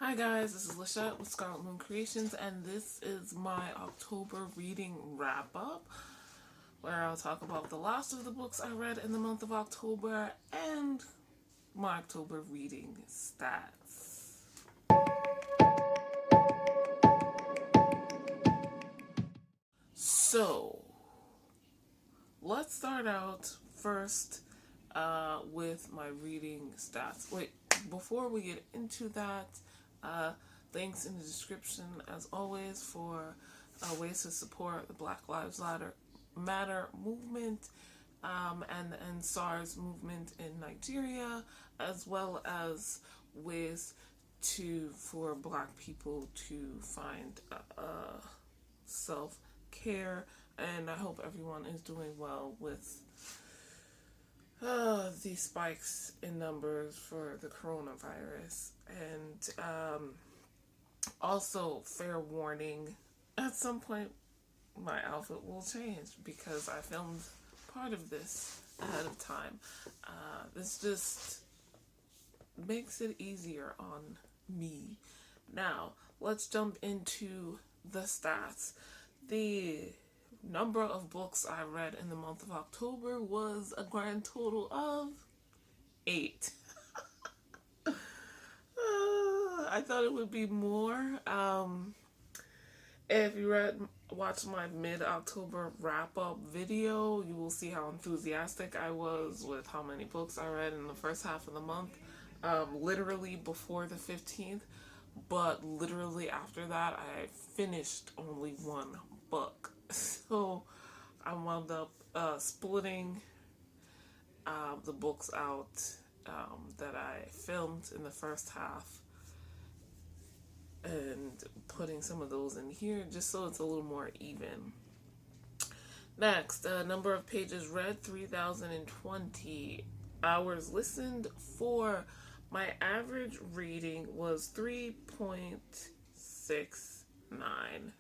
Hi guys, this is Lachette with Scarlet Moon Creations, and this is my October reading wrap-up, where I'll talk about the last of the books I read in the month of October and my October reading stats. So, let's start out first with my reading stats. Wait, before we get into that, links in the description as always for ways to support the Black Lives Matter movement and the End SARS movement in Nigeria, as well as ways for Black people to find self-care. And I hope everyone is doing well with these spikes in numbers for the coronavirus. And also, fair warning, at some point my outfit will change because I filmed part of this ahead of time. This just makes it easier on me. Now, let's jump into the stats. The number of books I read in the month of October was a grand total of 8. I thought it would be more. If you watch my mid-October wrap-up video, you will see how enthusiastic I was with how many books I read in the first half of the month. Literally before the 15th, but literally after that, I finished only one book. So I wound up splitting the books out that I filmed in the first half and putting some of those in here just so it's a little more even. Next, number of pages read, 3,020. Hours listened, 4. My average reading was 3.69.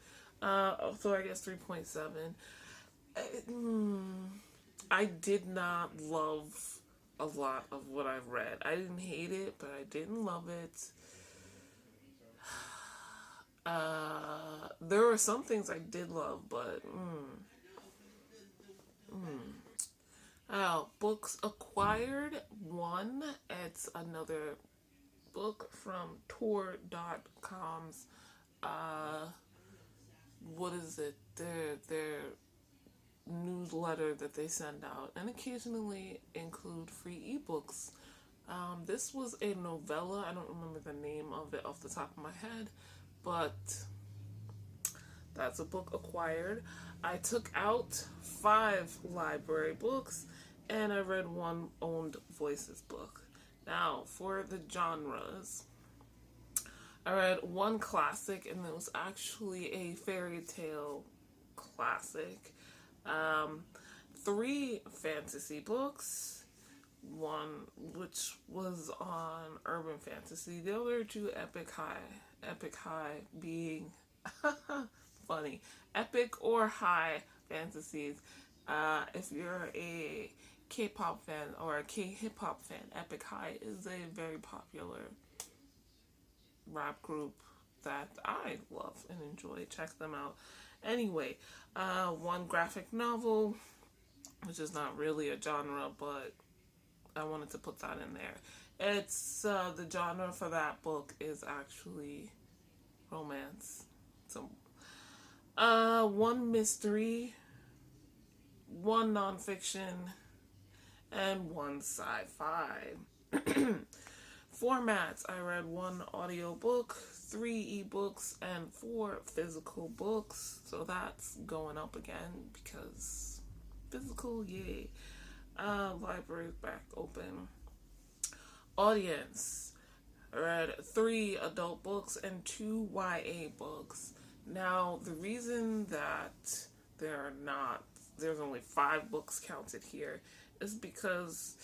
So I guess 3.7. I did not love a lot of what I've read. I didn't hate it, but I didn't love it. There were some things I did love, but books acquired, 1. It's another book from Tor.com's what is it? Their newsletter that they send out, and occasionally include free ebooks. This was a novella. I don't remember the name of it off the top of my head, but that's a book acquired. I took out 5 library books, and I read 1 owned voices book. Now, for the genres, I read 1 classic, and it was actually a fairy tale classic. 3 fantasy books, 1 which was on urban fantasy, the other 2 epic high being funny, epic or high fantasies. If you're a K-pop fan or a K-hip-hop fan, Epic High is a very popular rap group that I love and enjoy. Check them out. Anyway, 1 graphic novel, which is not really a genre, but I wanted to put that in there. It's the genre for that book is actually romance. So, 1 mystery, 1 nonfiction, and 1 sci-fi. Formats, I read 1 audiobook, 3 ebooks, and 4 physical books. So that's going up again because physical, yay. Library's back open. Audience, I read 3 adult books and 2 YA books. Now, the reason that there's only 5 books counted here is because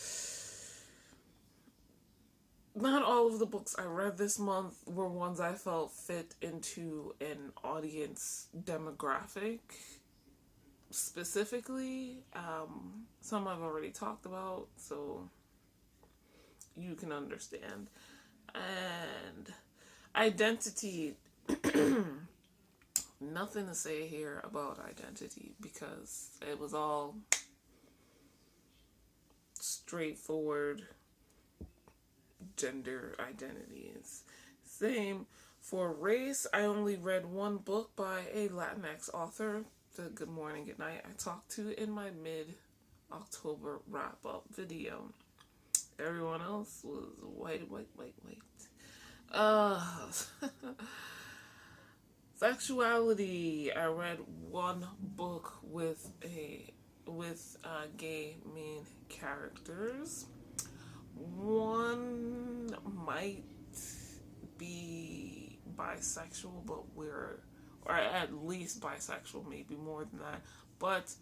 not all of the books I read this month were ones I felt fit into an audience demographic specifically. Some I've already talked about, so you can understand. And Identity. Nothing to say here about identity because it was all straightforward gender identities. Same for race. I only read one book by a Latinx author, the Good Morning, Good Night I talked to in my mid-October wrap-up video. Everyone else was white. Uh, Sexuality. I read one book with gay main characters. One might be bisexual, but or at least bisexual, maybe more than that. But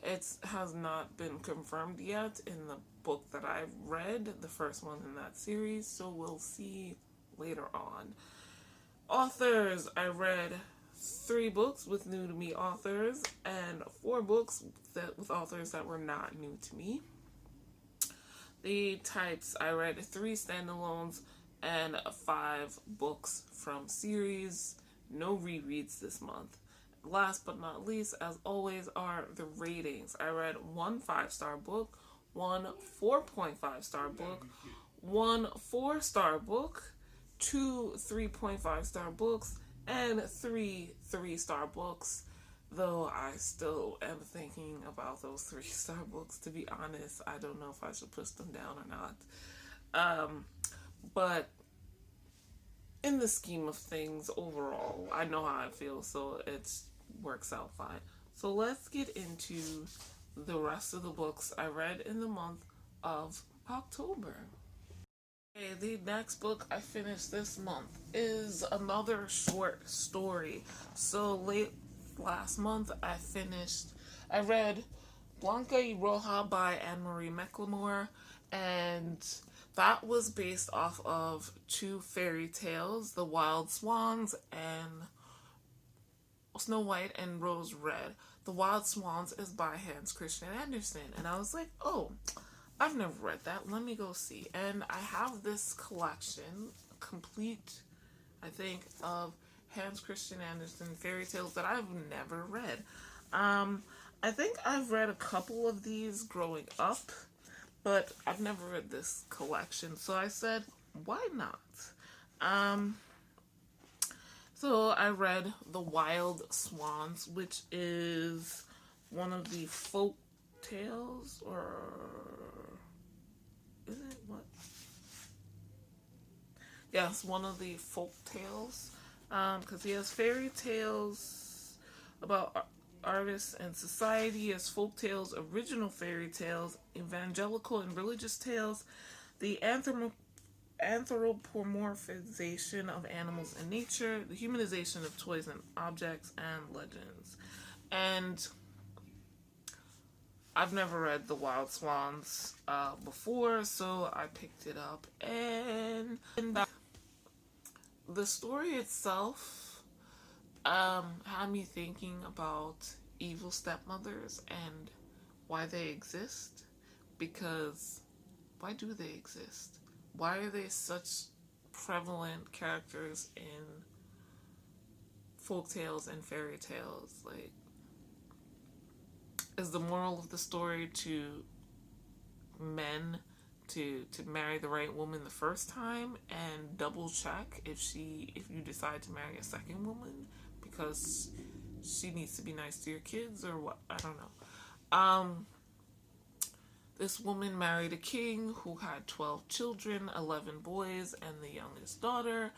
it has not been confirmed yet in the book that I've read, the first one in that series, so we'll see later on. Authors. I read 3 books with new to me authors and 4 books with authors that were not new to me. The types. I read 3 standalones and 5 books from series. No rereads this month. Last but not least, as always, are the ratings. I read 1 5-star book, 1 4.5-star book, 1 4-star book, 2 3.5-star books, and 3 3-star books. Though I still am thinking about those 3-star books, to be honest. I don't know if I should push them down or not. But in the scheme of things, overall, I know how I feel, so it works out fine. So let's get into the rest of the books I read in the month of October. Okay, the next book I finished this month is another short story. So late last month I read Blanca y Roja by Anne-Marie McLemore, and that was based off of 2 fairy tales, The Wild Swans and Snow White and Rose Red. The Wild Swans is by Hans Christian Andersen, and I was like, oh, I've never read that. Let me go see. And I have this collection, complete, I think, of Hans Christian Andersen fairy tales that I've never read. I think I've read a couple of these growing up, but I've never read this collection. So I said, why not? So I read The Wild Swans, which is one of the folk tales, or is it what? Yes, one of the folk tales. Because he has fairy tales about artists and society. He has folk tales, original fairy tales, evangelical and religious tales, the anthropomorphization of animals and nature, the humanization of toys and objects, and legends. And I've never read The Wild Swans before, so I picked it up, and the story itself had me thinking about evil stepmothers and why they exist. Because why do they exist? Why are they such prevalent characters in folktales and fairy tales? Like, is the moral of the story to men to marry the right woman the first time and double check if you decide to marry a second woman because she needs to be nice to your kids, or what? I don't know. This woman married a king who had 12 children, 11 boys, and the youngest daughter,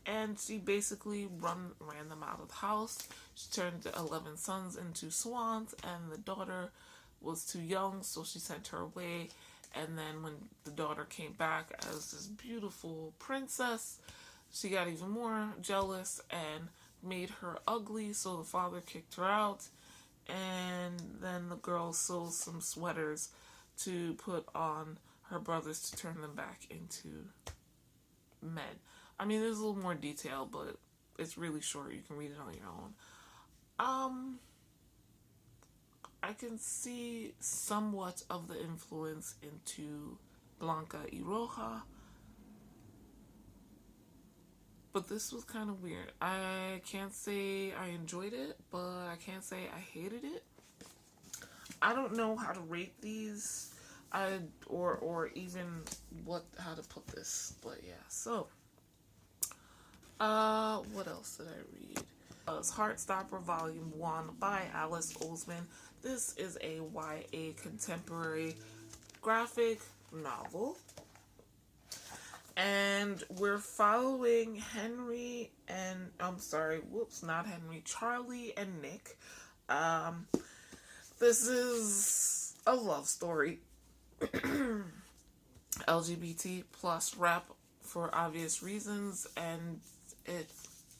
and she basically ran them out of the house. She turned the 11 sons into swans, and the daughter was too young, so she sent her away. And then when the daughter came back as this beautiful princess, she got even more jealous and made her ugly, so the father kicked her out. And then the girl sews some sweaters to put on her brothers to turn them back into men. I mean, there's a little more detail, but it's really short. You can read it on your own. I can see somewhat of the influence into Blanca y Roja. But this was kind of weird. I can't say I enjoyed it, but I can't say I hated it. I don't know how to rate these, or even how to put this. But yeah, so what else did I read? It's Heartstopper Volume 1 by Alice Oseman. This is a YA contemporary graphic novel. And we're following Charlie and Nick. This is a love story. LGBT plus rap for obvious reasons, and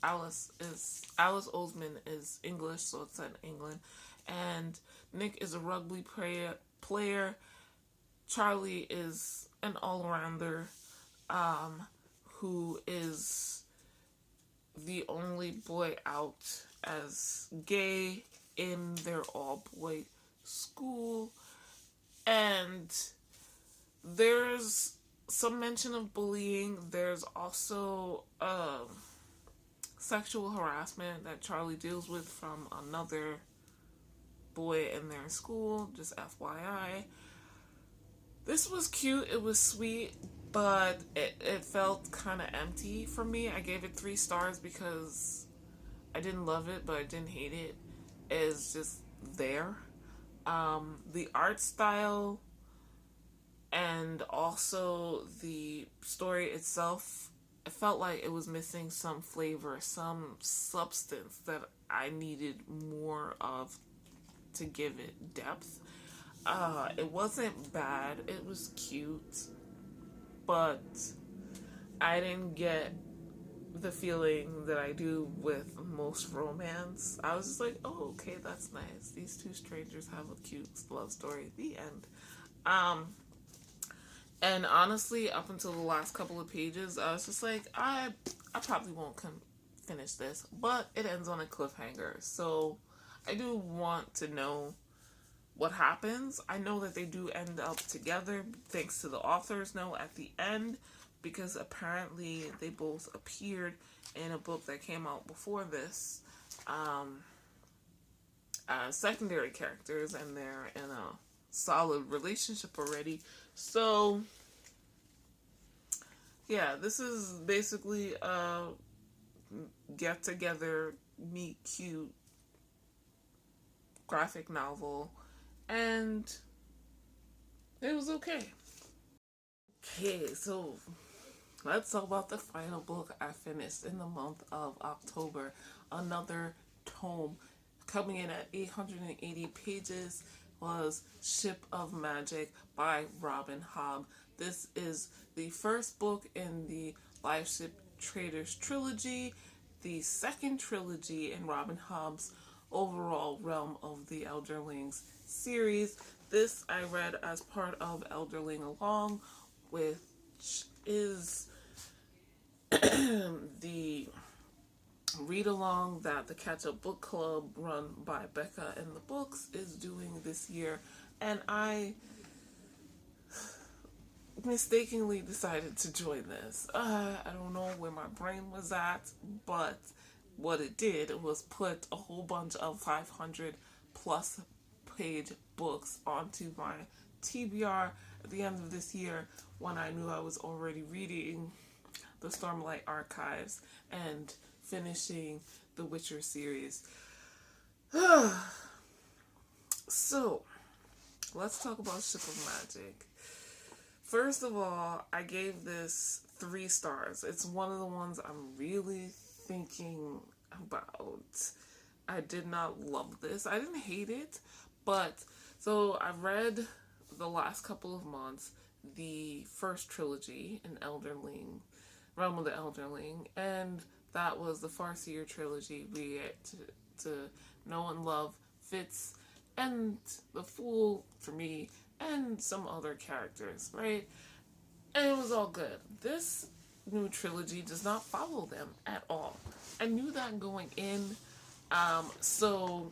Alice Oseman is English, so it's set in England, and Nick is a rugby player. Charlie is an all-rounder, who is the only boy out as gay in their all-boy school, and there's some mention of bullying. There's also sexual harassment that Charlie deals with from another boy in their school, just FYI. This was cute, it was sweet, but it felt kind of empty for me. I gave it 3 stars because I didn't love it, but I didn't hate it. It's just there. The art style and also the story itself, it felt like it was missing some flavor, some substance that I needed more of to give it depth. It wasn't bad, it was cute, but I didn't get the feeling that I do with most romance. I was just like, oh, okay, that's nice. These 2 strangers have a cute love story. The end. And honestly, up until the last couple of pages, I was just like, I probably won't finish this, but it ends on a cliffhanger. So I do want to know what happens. I know that they do end up together, thanks to the author's note at the end, because apparently they both appeared in a book that came out before this, secondary characters, and they're in a solid relationship already. So yeah, this is basically a get together, meet cute graphic novel, and it was okay. Okay, so let's talk about the final book I finished in the month of October. Another tome coming in at 880 pages was Ship of Magic by Robin Hobb. This is the first book in the Life Ship Traders trilogy, the second trilogy in Robin Hobb's overall Realm of the Elderlings series. This I read as part of Elderlingalong, which is the read-along that the Catch-Up Book Club, run by Becca and the Books, is doing this year. And I mistakenly decided to join this. I don't know where my brain was at, but what it did was put a whole bunch of 500 plus page books onto my TBR at the end of this year, when I knew I was already reading the Stormlight Archives and finishing the Witcher series. So, let's talk about Ship of Magic. First of all, I gave this 3 stars. It's one of the ones I'm really thinking about. I did not love this. I didn't hate it, but so I read the last couple of months the first trilogy in Realm of the Elderling, and that was the Farseer trilogy. We get to know and love Fitz and the Fool, for me, and some other characters, right? And it was all good. This new trilogy does not follow them at all. I knew that going in, so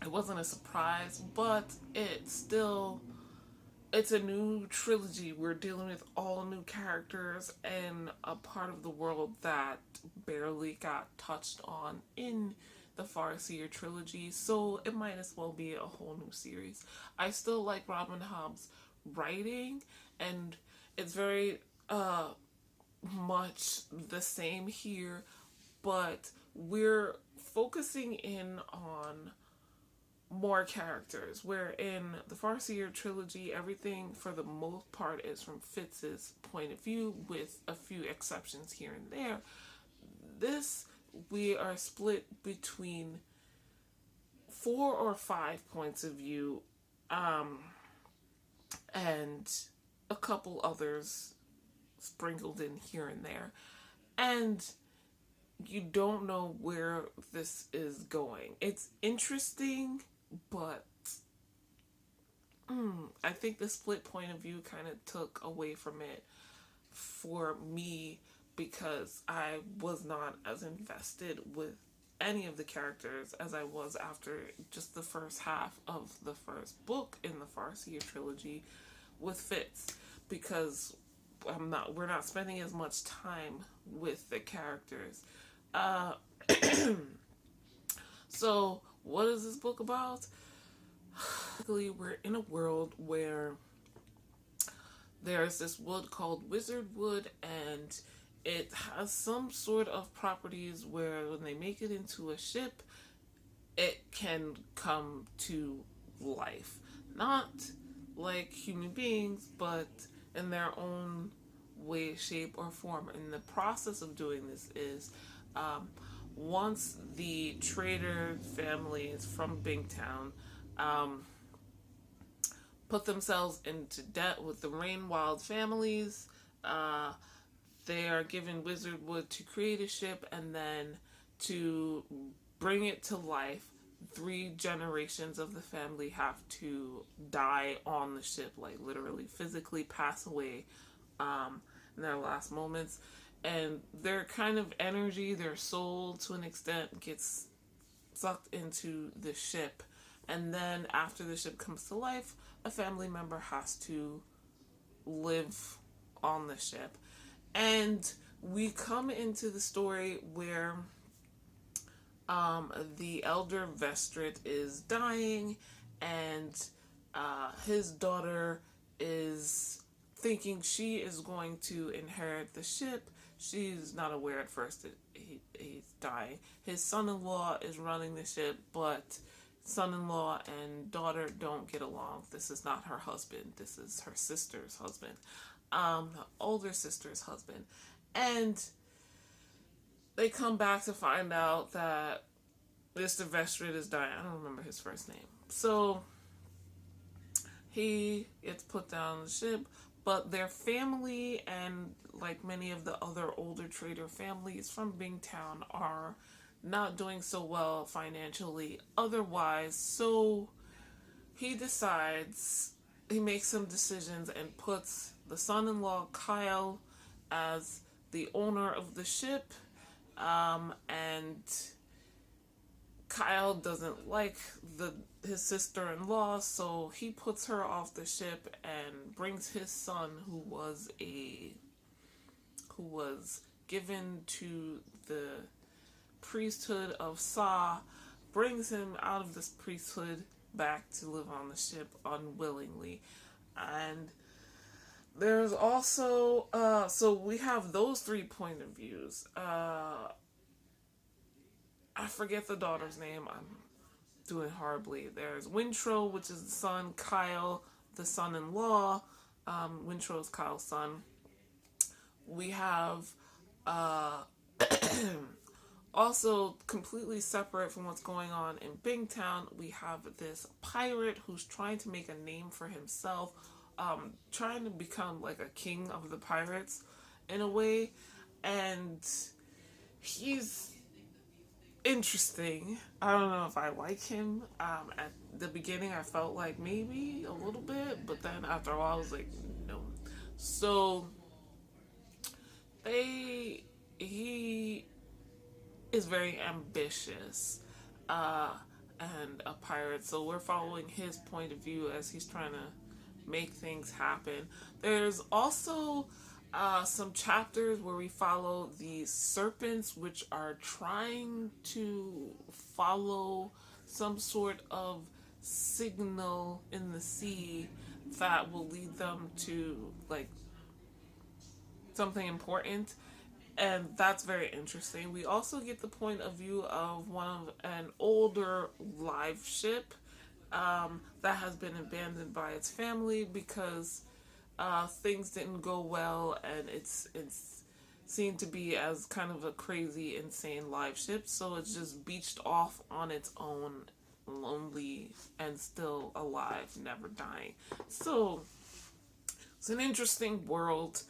it wasn't a surprise, but it still it's a new trilogy. We're dealing with all new characters and a part of the world that barely got touched on in the Farseer trilogy, so it might as well be a whole new series. I still like Robin Hobb's writing, and it's very much the same here, but we're focusing in on more characters. Where in the Farseer trilogy, everything for the most part is from Fitz's point of view, with a few exceptions here and there. This, we are split between 4 or 5 points of view, um, and a couple others sprinkled in here and there. And you don't know where this is going. It's interesting, but I think the split point of view kind of took away from it for me, because I was not as invested with any of the characters as I was after just the first half of the first book in the Farseer trilogy with Fitz, because we're not spending as much time with the characters. Uh, so what is this book about? Basically, we're in a world where there's this wood called Wizard Wood, and it has some sort of properties where when they make it into a ship, it can come to life. Not like human beings, but in their own way, shape, or form. And the process of doing this is once the trader families from Bingtown put themselves into debt with the Rainwild families, they are given Wizard Wood to create a ship, and then to bring it to life, 3 generations of the family have to die on the ship, like literally physically pass away in their last moments. And their kind of energy, their soul to an extent, gets sucked into the ship. And then after the ship comes to life, a family member has to live on the ship. And we come into the story where the elder Vestrit is dying, and his daughter is thinking she is going to inherit the ship. She's not aware at first that he's dying. His son-in-law is running the ship, but son-in-law and daughter don't get along. This is not her husband. This is her sister's husband, older sister's husband. And they come back to find out that Mr. Vestrit is dying. I don't remember his first name. So he gets put down on the ship, but their family, and like many of the other older trader families from Bingtown, are not doing so well financially otherwise. So he makes some decisions and puts the son-in-law Kyle as the owner of the ship, and Kyle doesn't like his sister-in-law, so he puts her off the ship and brings his son, who was given to the priesthood of Sa, brings him out of this priesthood back to live on the ship unwillingly. And there's also so we have those 3 point of views. I forget the daughter's name. I'm doing horribly. There's Wintro, which is the son, Kyle, the son-in-law. Wintro's Kyle's son. We have also, completely separate from what's going on in Bingtown, we have this pirate who's trying to make a name for himself, trying to become like a king of the pirates in a way. And he's interesting. I don't know if I like him. At the beginning, I felt like maybe a little bit, but then after a while, I was like, no. So he is very ambitious, and a pirate. So we're following his point of view as he's trying to make things happen. There's also some chapters where we follow the serpents, which are trying to follow some sort of signal in the sea that will lead them to like something important, and that's very interesting. We also get the point of view of an older live ship that has been abandoned by its family because things didn't go well, and it's seen to be as kind of a crazy, insane live ship. So it's just beached off on its own, lonely and still alive, never dying. So it's an interesting world.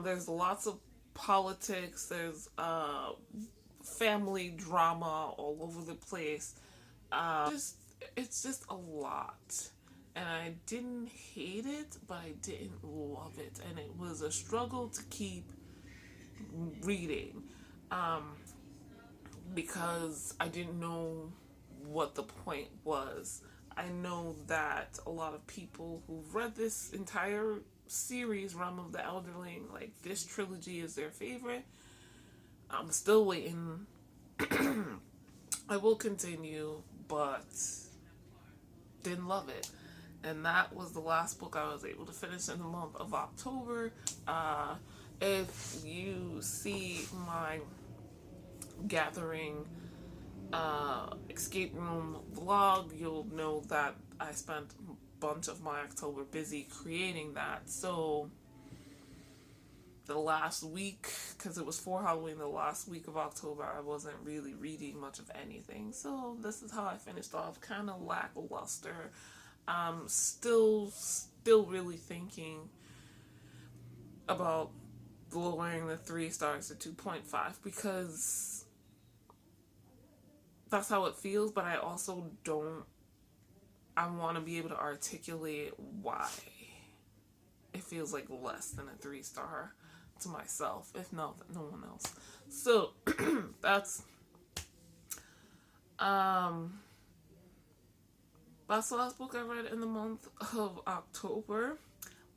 There's lots of politics. There's family drama all over the place. It's just a lot. And I didn't hate it, but I didn't love it. And it was a struggle to keep reading because I didn't know what the point was. I know that a lot of people who've read this entire series, Realm of the Elderling, like this trilogy is their favorite. I'm still waiting. I will continue, but didn't love it. And that was the last book I was able to finish in the month of October. If you see my gathering escape room vlog, you'll know that I spent a bunch of my October busy creating that. So the last week, because it was for Halloween, the last week of October, I wasn't really reading much of anything. So this is how I finished off, kind of lackluster. Still really thinking about lowering the 3 stars to 2.5 because that's how it feels, but I also don't. I want to be able to articulate why it feels like less than a 3 star to myself, if not no one else. So that's the last book I read in the month of October.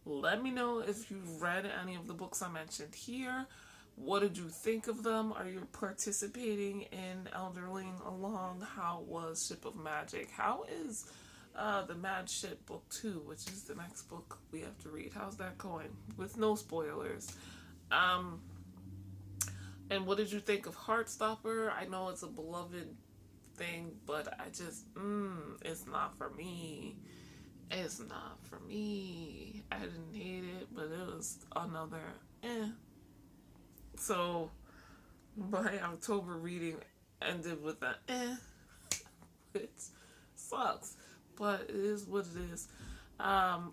Let me know if you've read any of the books I mentioned here. What did you think of them? Are you participating in Elderlingalong? How was Ship of Magic? How is the Mad Ship Book 2, which is the next book we have to read? How's that going? With no spoilers. And what did you think of Heartstopper? I know it's a beloved thing, but I just, it's not for me. It's not for me. I didn't hate it, but it was another So my October reading ended with an It sucks, but it is what it is.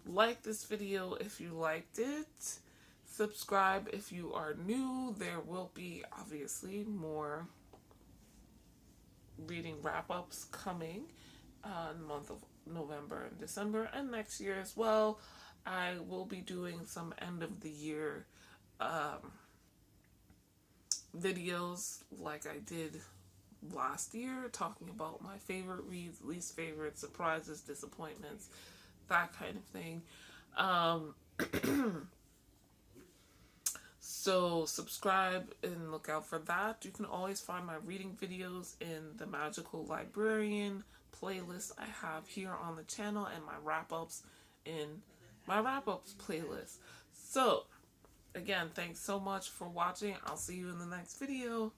Like this video if you liked it. Subscribe if you are new. There will be obviously more reading wrap-ups coming in the month of November and December, and next year as well. I will be doing some end of the year videos like I did last year, talking about my favorite reads, least favorite, surprises, disappointments, that kind of thing. So subscribe and look out for that. You can always find my reading videos in the Magical Librarian playlist I have here on the channel, and my wrap-ups in my wrap-ups playlist. So again, thanks so much for watching. I'll see you in the next video.